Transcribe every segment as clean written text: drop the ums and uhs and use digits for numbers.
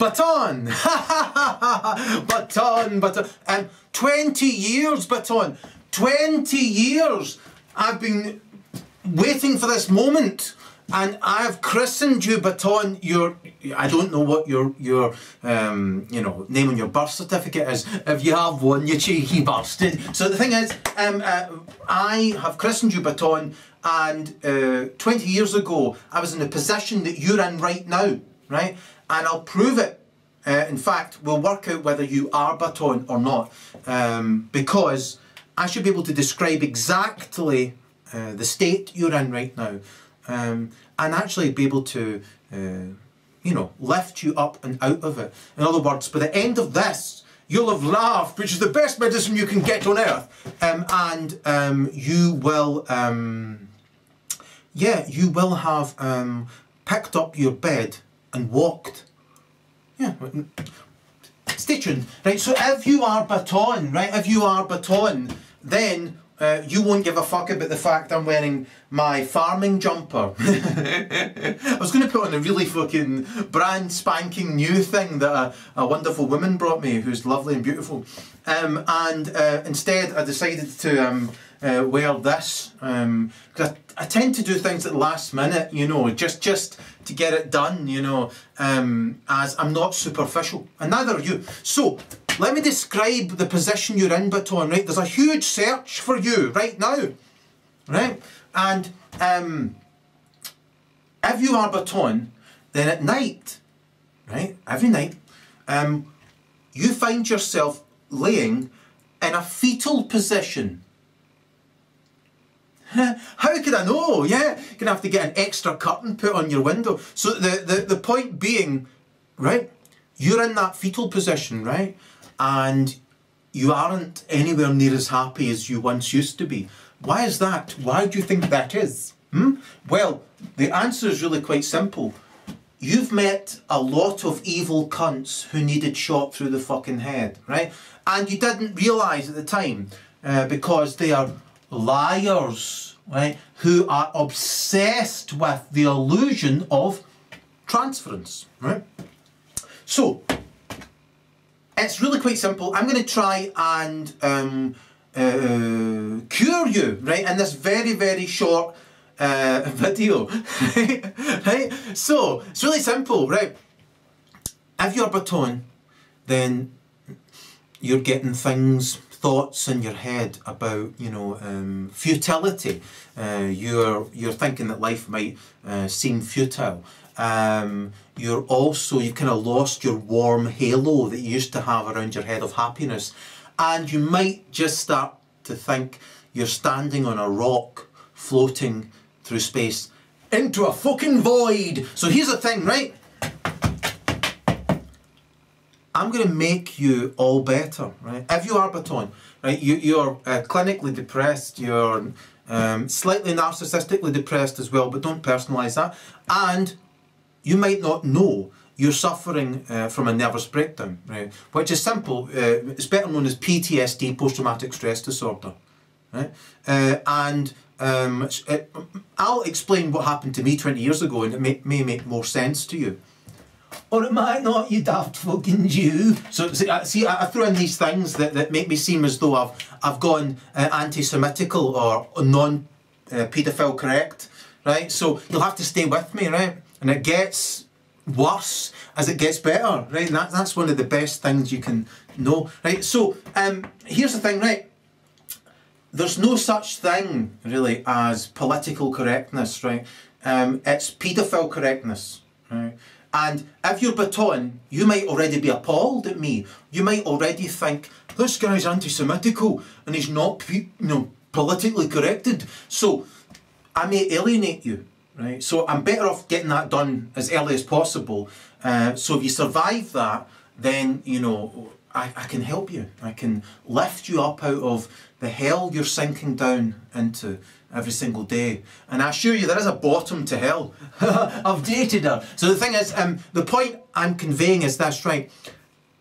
Baton! Baton. 20 years, Baton. 20 years I've been waiting for this moment. And I've christened you, Baton. I don't know what your you know, name on your birth certificate is. If you have one, you cheeky bastard. So the thing is, I have christened you, Baton, and 20 years ago, I was in the position that you're in right now, right? And I'll prove it. In fact, we'll work out whether you are Baton or not, because I should be able to describe exactly the state you're in right now. And actually be able to, you know, lift you up and out of it. In other words, by the end of this, you'll have laughed, which is the best medicine you can get on earth, and you will, yeah, you will have picked up your bed and walked. Yeah, stay tuned. Right, so if you are Baton, right, if you are Baton, then you won't give a fuck about the fact I'm wearing my farming jumper. I was going to put on a really fucking brand spanking new thing that a wonderful woman brought me, who's lovely and beautiful. And instead I decided to wear this, because I tend to do things at the last minute, you know, just to get it done, you know, as I'm not superficial, and neither are you. So let me describe the position you're in, Baton, right? There's a huge search for you right now, right? And if you are Baton, then at night, right, every night, you find yourself laying in a fetal position. How could I know? Yeah, you're gonna have to get an extra curtain put on your window. So the point being, right, you're in that fetal position, right? And you aren't anywhere near as happy as you once used to be. Why is that? Why do you think that is? Well, the answer is really quite simple. You've met a lot of evil cunts who needed shot through the fucking head, right? And you didn't realise at the time, because they are liars, right? Who are obsessed with the illusion of transference, right? So, it's really quite simple. I'm going to try and cure you, right, in this very, very short video, right? So, it's really simple, right? If you're Baton, then you're getting thoughts in your head about, you know, futility. You're thinking that life might seem futile. You've kind of lost your warm halo that you used to have around your head of happiness, and you might just start to think you're standing on a rock floating through space into a fucking void. So here's the thing, right? I'm going to make you all better, right? If you are Baton, right, you're clinically depressed, you're slightly narcissistically depressed as well, but don't personalise that. And you might not know you're suffering from a nervous breakdown, right? Which is simple. It's better known as PTSD, post-traumatic stress disorder, right? I'll explain what happened to me 20 years ago, and it may make more sense to you. Or it might not, you daft fucking Jew. So see, I throw in these things that make me seem as though I've gone anti-Semitical or non-paedophile correct, right? So you'll have to stay with me, right? And it gets worse as it gets better, right? And that's one of the best things you can know, right? So here's the thing, right? There's no such thing really as political correctness, right? It's paedophile correctness, right? And if you're Baton, you might already be appalled at me. You might already think, this guy's anti-Semitical and he's not, you know, politically corrected. So I may alienate you, right? So I'm better off getting that done as early as possible. So if you survive that, then, you know, I can help you. I can lift you up out of the hell you're sinking down into every single day. And I assure you there is a bottom to hell. I've dated her. So the thing is, the point I'm conveying is this, right?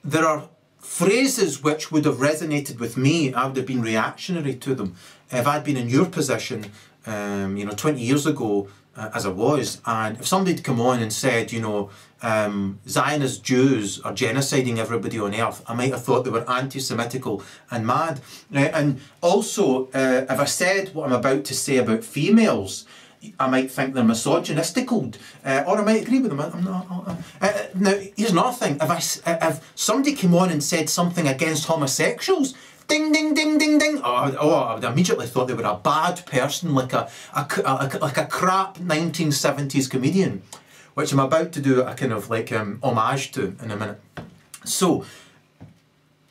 There are phrases which would have resonated with me. I would have been reactionary to them if I'd been in your position, you know, 20 years ago, as I was. And if somebody had come on and said, you know, Zionist Jews are genociding everybody on earth, I might have thought they were anti-Semitical and mad. And also, if I said what I'm about to say about females, I might think they're misogynistical, or I might agree with them. I'm not. Now, here's another thing. If somebody came on and said something against homosexuals, ding, ding, ding, ding, ding. I would immediately thought they were a bad person, like a crap 1970s comedian, which I'm about to do a kind of like homage to in a minute. So,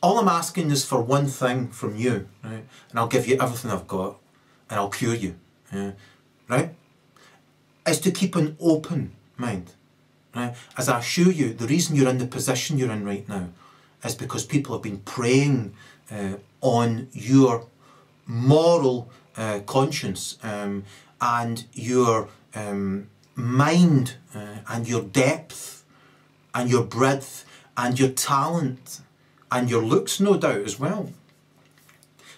all I'm asking is for one thing from you, right? And I'll give you everything I've got, and I'll cure you, right? Is to keep an open mind, right? As I assure you, the reason you're in the position you're in right now is because people have been preying on your moral conscience and your mind and your depth and your breadth and your talent and your looks, no doubt, as well.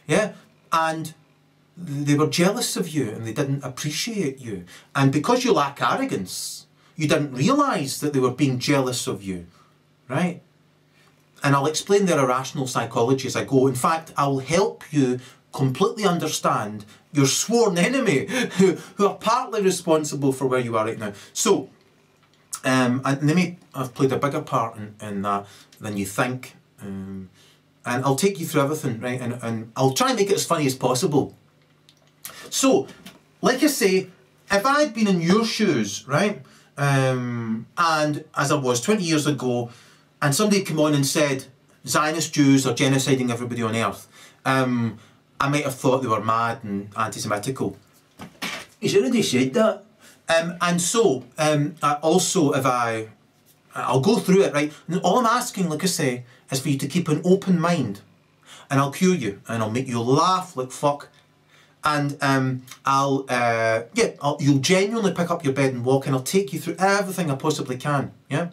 Yeah, and they were jealous of you and they didn't appreciate you. And because you lack arrogance, you didn't realise that they were being jealous of you, right? And I'll explain their irrational psychology as I go. In fact, I'll help you completely understand your sworn enemy who are partly responsible for where you are right now. So, and they may have played a bigger part in that than you think. And I'll take you through everything, right? And I'll try and make it as funny as possible. So, like I say, if I'd been in your shoes, right, and as I was 20 years ago, and somebody came on and said, Zionist Jews are genociding everybody on earth, I might have thought they were mad and anti-Semitical. He's already said that. And so, also, I'll go through it, right? And all I'm asking, like I say, is for you to keep an open mind. And I'll cure you, and I'll make you laugh like fuck. And you'll genuinely pick up your bed and walk, and I'll take you through everything I possibly can, yeah?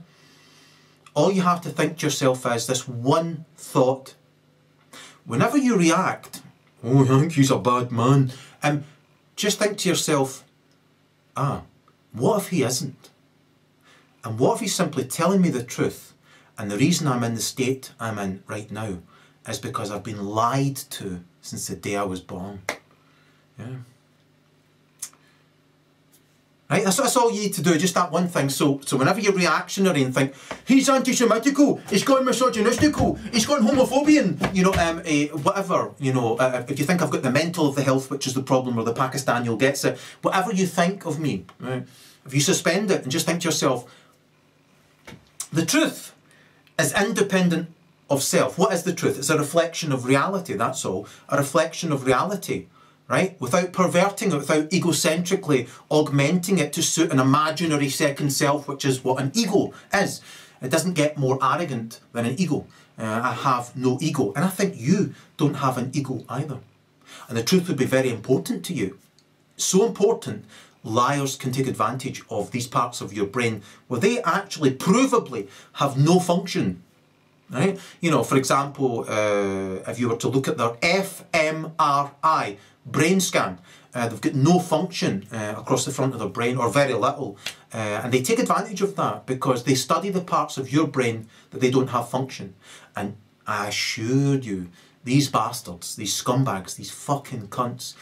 All you have to think to yourself is this one thought. Whenever you react, oh, I think he's a bad man, just think to yourself, what if he isn't? And what if he's simply telling me the truth, and the reason I'm in the state I'm in right now is because I've been lied to since the day I was born. Yeah. Right, that's all you need to do, just that one thing. So whenever you're reactionary and think, he's anti-Semitical, he's gone misogynistical, he's gone homophobian, you know, whatever, you know, if you think I've got the mental of the health, which is the problem, or the Pakistani gets it, whatever you think of me, right, if you suspend it and just think to yourself, the truth is independent of self. What is the truth? It's a reflection of reality, that's all. A reflection of reality. Right? Without perverting it, without egocentrically augmenting it to suit an imaginary second self, which is what an ego is. It doesn't get more arrogant than an ego. I have no ego. And I think you don't have an ego either. And the truth would be very important to you. So important, liars can take advantage of these parts of your brain where they actually provably have no function. Right? You know, for example, if you were to look at their fMRI, brain scan, they've got no function across the front of their brain, or very little, and they take advantage of that because they study the parts of your brain that they don't have function. And I assure you, these bastards, these scumbags, these fucking cunts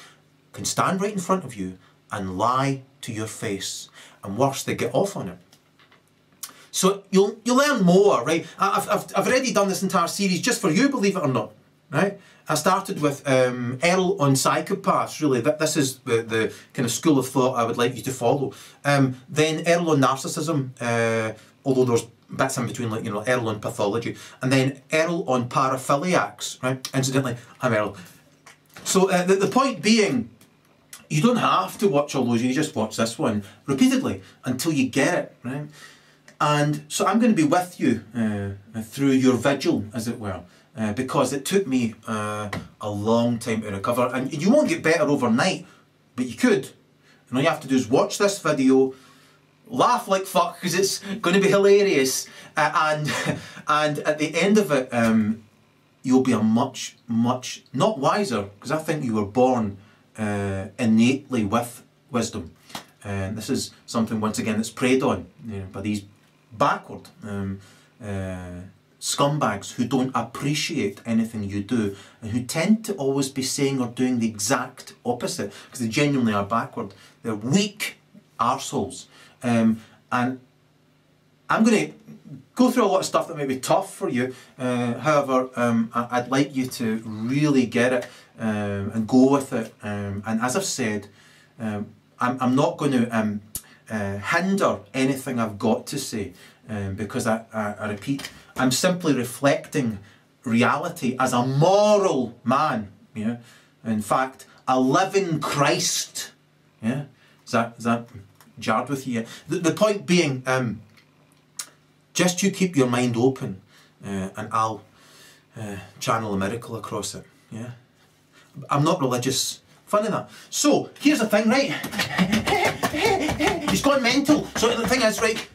can stand right in front of you and lie to your face, and worse, they get off on it. So you'll learn more, right? I've already done this entire series just for you, believe it or not, right? I started with Erol on psychopaths, really. This is the kind of school of thought I would like you to follow. Then Erol on narcissism, although there's bits in between, like, you know, Erol on pathology. And then Erol on paraphiliacs, right? Incidentally, I'm Erol. So the point being, you don't have to watch all those, you just watch this one repeatedly until you get it, right? And so I'm going to be with you through your vigil, as it were. Because it took me a long time to recover, and you won't get better overnight, but you could. And all you have to do is watch this video, laugh like fuck because it's going to be hilarious, and at the end of it, you'll be a much not wiser, because I think you were born innately with wisdom, and this is something once again that's preyed on, you know, by these backward. Scumbags who don't appreciate anything you do and who tend to always be saying or doing the exact opposite because they genuinely are backward. They're weak arseholes. And I'm going to go through a lot of stuff that may be tough for you. However, I'd like you to really get it and go with it. And as I've said, I'm not going to hinder anything I've got to say because I repeat, I'm simply reflecting reality as a moral man. Yeah, in fact, a living Christ. Yeah, is that jarred with you? The point being, just you keep your mind open, and I'll channel a miracle across it. Yeah, I'm not religious. Funny that. So here's the thing, right? He's gone mental. So the thing is, right,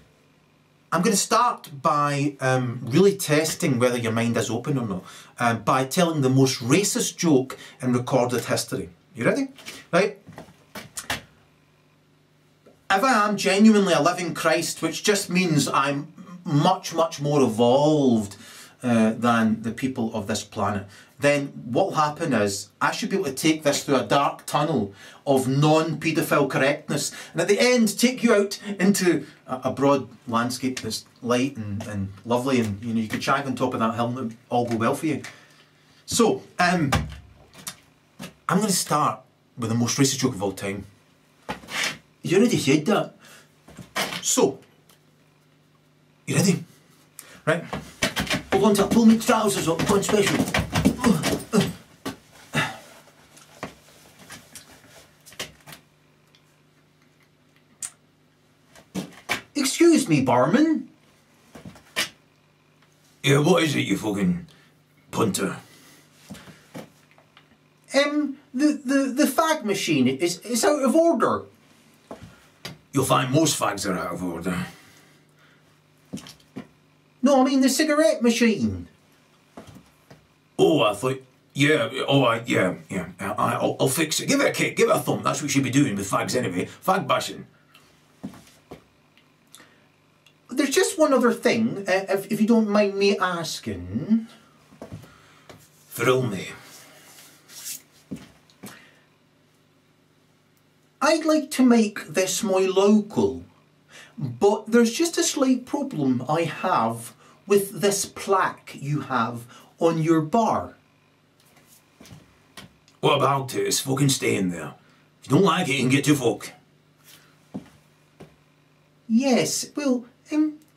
I'm going to start by really testing whether your mind is open or not, by telling the most racist joke in recorded history. You ready? Right? If I am genuinely a living Christ, which just means I'm much, much more evolved than the people of this planet, then what will happen is I should be able to take this through a dark tunnel of non-paedophile correctness and at the end take you out into a broad landscape that's light and lovely, and you know you could shag on top of that hill and it'll all go well for you. So I'm going to start with the most racist joke of all time. You already said that. So, you ready? Right. Hold on till I pull my trousers up, I'm going special. Excuse me, barman. Yeah, what is it, you fucking punter? The fag machine is out of order. You'll find most fags are out of order. No, I mean the cigarette machine. Oh, I thought, yeah, I'll fix it. Give it a kick, give it a thump. That's what you should be doing with fags anyway. Fag bashing. There's just one other thing, if you don't mind me asking. Thrill me. I'd like to make this my local, but there's just a slight problem I have with this plaque you have on your bar. What about it? It's fucking staying there. If you don't like it, you can get to fuck. Yes, well,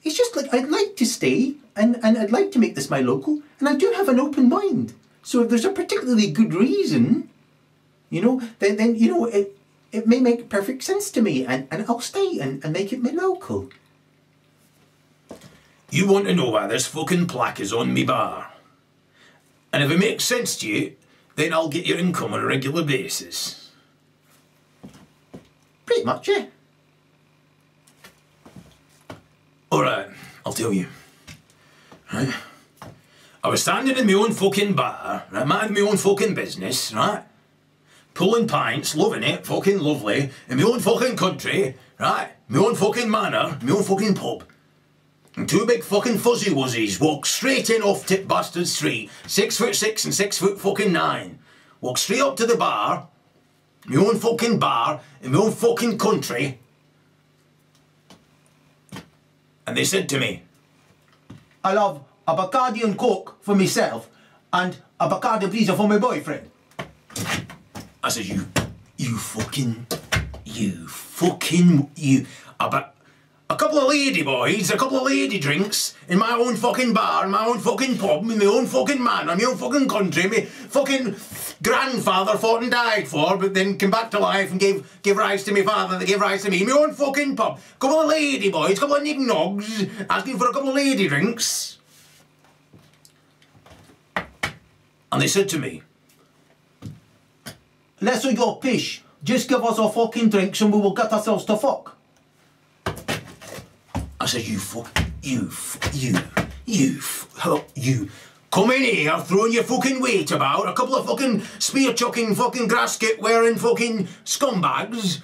it's just like I'd like to stay and I'd like to make this my local, and I do have an open mind. So if there's a particularly good reason, you know, then you know, it may make perfect sense to me, and I'll stay and make it my local. You want to know why this fucking plaque is on me bar? And if it makes sense to you, then I'll get your income on a regular basis. Pretty much, yeah. Alright, I'll tell you. Right? I was standing in my own fucking bar, right, minding my own fucking business, right? Pulling pints, loving it, fucking lovely, in my own fucking country, right? My own fucking manor, my own fucking pub. And two big fucking fuzzy wuzzies walk straight in off Tip Bastard Street, 6'6" and 6'9". Walk straight up to the bar, my own fucking bar, in my own fucking country. And they said to me, I love a Bacardi and Coke for myself and a Bacardi Breezer for my boyfriend. I said, a couple of lady boys, a couple of lady drinks in my own fucking bar, in my own fucking pub, in my own fucking manor, in my own fucking country, my fucking grandfather fought and died for, but then came back to life and gave rise to my father that gave rise to me, in my own fucking pub. A couple of lady boys, a couple of nig-nogs, asking for a couple of lady drinks. And they said to me, less of your pish, just give us our fucking drinks and we will get ourselves to fuck. I said, you come in here throwing your fucking weight about, a couple of fucking spear-chucking fucking gasket wearing fucking scumbags,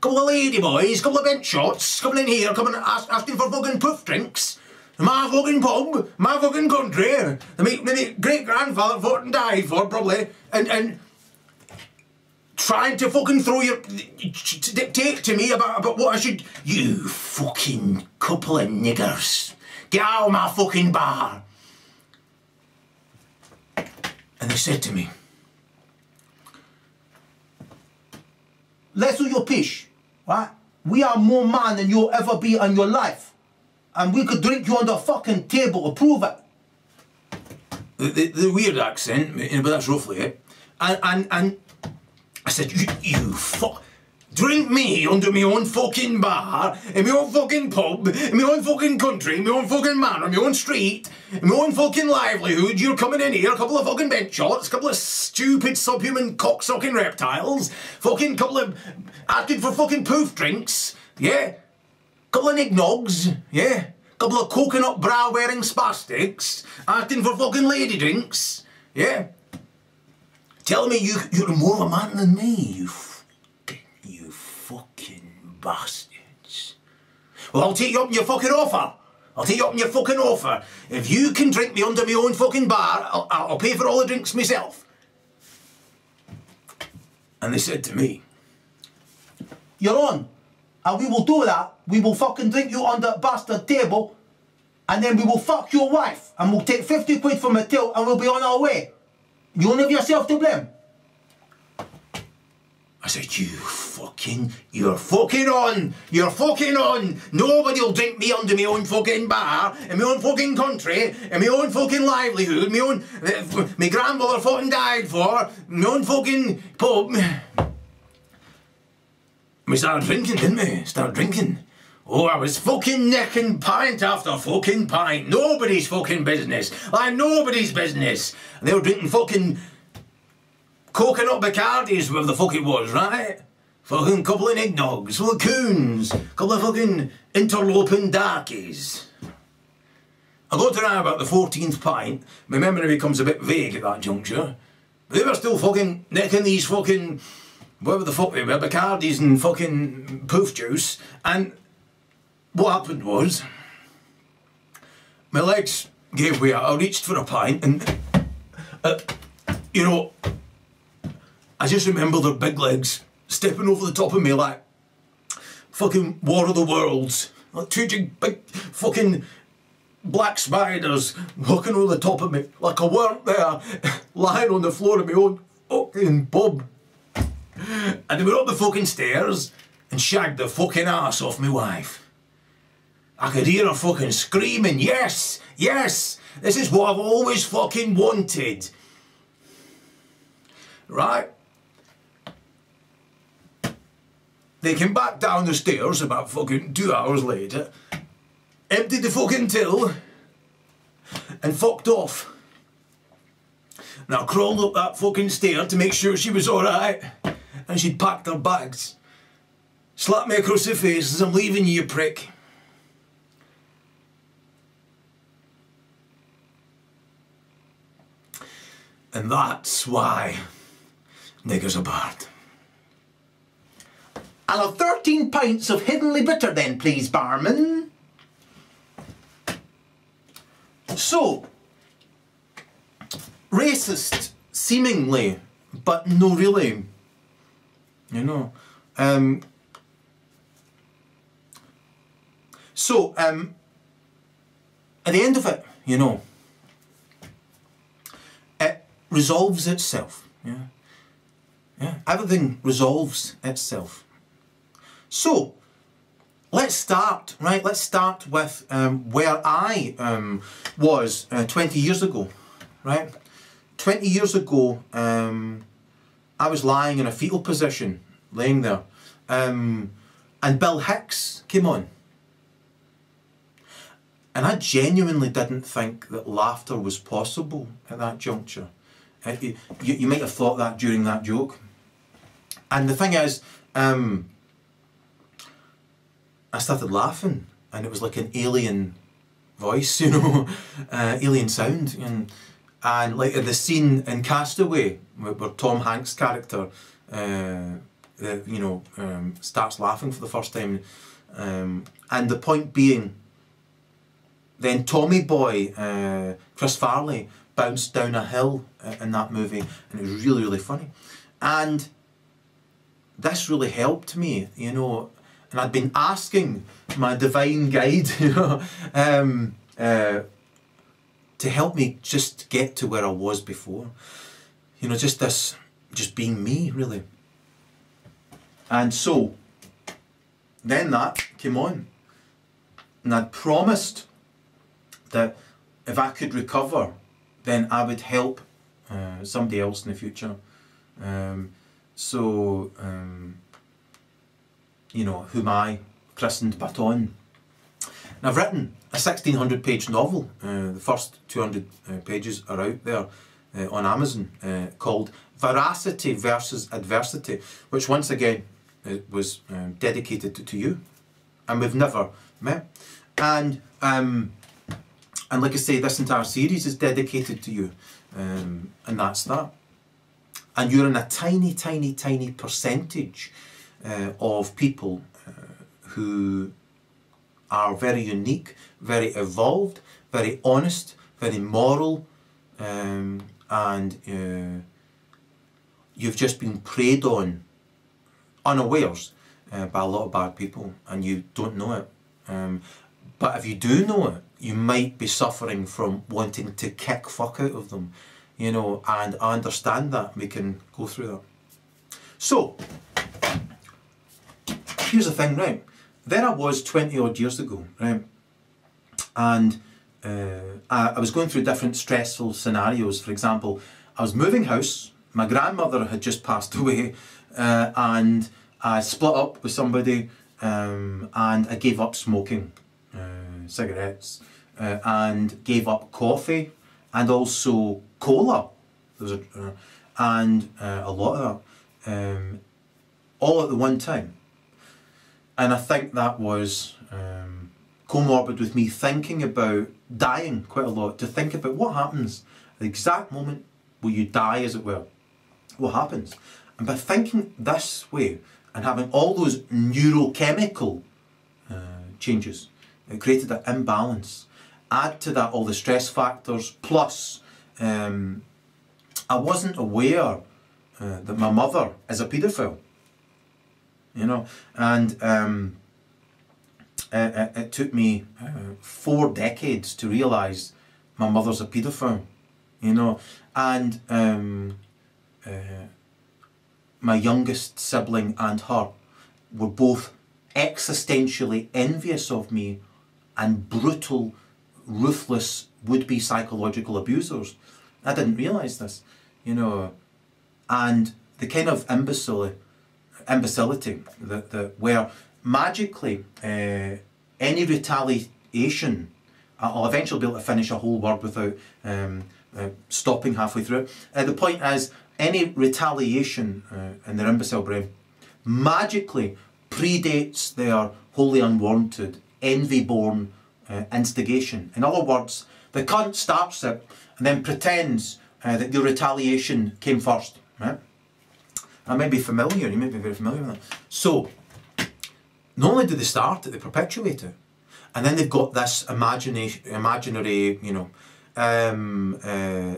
couple of lady boys, couple of bench shots, coming in here, asking for fucking poof drinks. My fucking pub, my fucking country, my great-grandfather fought and died for, probably, and trying to fucking to dictate to me about what I should... You fucking couple of niggers, get out of my fucking bar. And they said to me, let's do your pish, right? We are more man than you'll ever be in your life. And we could drink you on the fucking table to prove it. The weird accent, but that's roughly it. And I said, you fuck... Drink me under my own fucking bar, in my own fucking pub, in my own fucking country, in my own fucking manor, in my own street, in my own fucking livelihood. You're coming in here, a couple of fucking bench shots, a couple of stupid subhuman cocksucking reptiles, fucking couple of... asking for fucking poof drinks, yeah? Couple of eggnogs, yeah? Couple of coconut bra-wearing spastics, asking for fucking lady drinks, yeah? Tell me you're more of a man than me, you fucking bastards. Well, I'll take you up on your fucking offer. I'll take you up on your fucking offer. If you can drink me under my own fucking bar, I'll pay for all the drinks myself. And they said to me, you're on. And we will do that. We will fucking drink you on the bastard table, and then we will fuck your wife, and we'll take 50 quid from the till, and we'll be on our way. You only have yourself to blame. I said, you're fucking on. You're fucking on. Nobody will drink me under my own fucking bar, in my own fucking country, in my own fucking livelihood, my grandmother fucking died for, my own fucking pub. We started drinking, didn't we? Started drinking. Oh, I was fucking necking pint after fucking pint. Nobody's fucking business. Like nobody's business. And they were drinking fucking coconut Bacardis, whatever the fuck it was, right? Fucking couple of eggnogs, full of coons, couple of fucking interloping darkies. I got to know about the 14th pint. My memory becomes a bit vague at that juncture. But they were still fucking necking these fucking... whatever the fuck they were, Bacardis and fucking poof juice, and what happened was, my legs gave way. I reached for a pint, and, you know, I just remember their big legs stepping over the top of me like fucking War of the Worlds, like two big fucking black spiders walking over the top of me, like I weren't there, lying on the floor of my own fucking pub. And they were up the fucking stairs and shagged the fucking ass off my wife. I could hear her fucking screaming, yes, yes, this is what I've always fucking wanted. Right? They came back down the stairs about fucking 2 hours later, emptied the fucking till, and fucked off. And I crawled up that fucking stair to make sure she was alright. And she'd packed her bags. Slapped me across the face and said, I'm leaving you, you prick. And that's why niggers are bad. I'll have 13 pints of Hiddenly Bitter then, please, barman. So, racist, seemingly, but no really. You know. So, at the end of it, you know, it resolves itself. Yeah. Yeah. Everything resolves itself. So, let's start, right? Let's start with where I was 20 years ago, right? 20 years ago, I was lying in a fetal position, laying there, and Bill Hicks came on. And I genuinely didn't think that laughter was possible at that juncture. You might have thought that during that joke. And the thing is, I started laughing, and it was like an alien voice, you know, alien sound. And like the scene in Castaway, where Tom Hanks' character starts laughing for the first time. And the point being, then Tommy Boy, Chris Farley, bounced down a hill in that movie, and it was really, really funny. And this really helped me, you know, and I'd been asking my divine guide, you know, to help me just get to where I was before. You know, just being me, really. And so, then that came on. And I'd promised that if I could recover, then I would help somebody else in the future. You know, whom I christened Baton. And I've written a 1,600-page novel. The first 200 pages are out there on Amazon, called Veracity versus Adversity, which once again was dedicated to you. And we've never met. And like I say, this entire series is dedicated to you. And that's that. And you're in a tiny, tiny, tiny percentage of people who are very unique, very evolved, very honest, very moral, and you've just been preyed on unawares by a lot of bad people, and you don't know it. But if you do know it, you might be suffering from wanting to kick fuck out of them, you know, and I understand that. We can go through that. So, here's the thing, right? There I was 20 odd years ago, right? And I was going through different stressful scenarios. For example, I was moving house, my grandmother had just passed away, and I split up with somebody, and I gave up smoking cigarettes, and gave up coffee, and also cola. There was a lot of that, all at the one time. And I think that was comorbid with me thinking about dying quite a lot, to think about what happens at the exact moment where you die, as it were. What happens? And by thinking this way and having all those neurochemical changes, it created an imbalance. Add to that all the stress factors, plus I wasn't aware that my mother is a paedophile. You know, and it took me 4 decades to realise my mother's a paedophile, you know, and my youngest sibling and her were both existentially envious of me and brutal, ruthless, would-be psychological abusers. I didn't realise this, you know, and the kind of imbecility that where magically any retaliation, I'll eventually be able to finish a whole word without stopping halfway through it. The point is, any retaliation in their imbecile brain magically predates their wholly unwarranted, envy-born instigation. In other words, the cunt starts it and then pretends that the retaliation came first, right? I may be familiar, you may be very familiar with that. So, not only do they start it, they perpetuate it. And then they've got this imaginary, you know,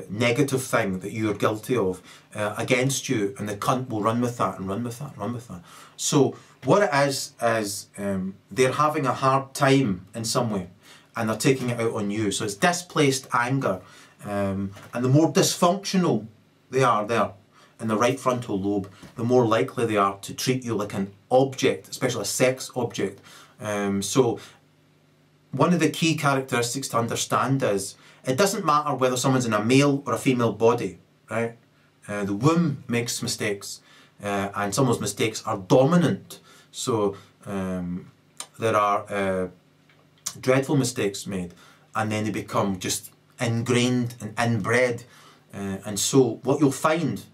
negative thing that you're guilty of against you, and the cunt will run with that and run with that and run with that. So, what it is they're having a hard time in some way, and they're taking it out on you. So it's displaced anger, and the more dysfunctional they are there in the right frontal lobe, the more likely they are to treat you like an object, especially a sex object. So one of the key characteristics to understand is, it doesn't matter whether someone's in a male or a female body, right? The womb makes mistakes, and some of those mistakes are dominant. So there are dreadful mistakes made, and then they become just ingrained and inbred. And so what you'll find,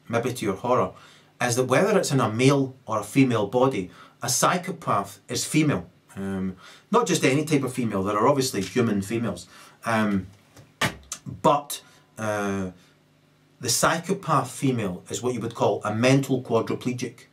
maybe to your horror, is that whether it's in a male or a female body, a psychopath is female. Not just any type of female, there are obviously human females. But the psychopath female is what you would call a mental quadriplegic.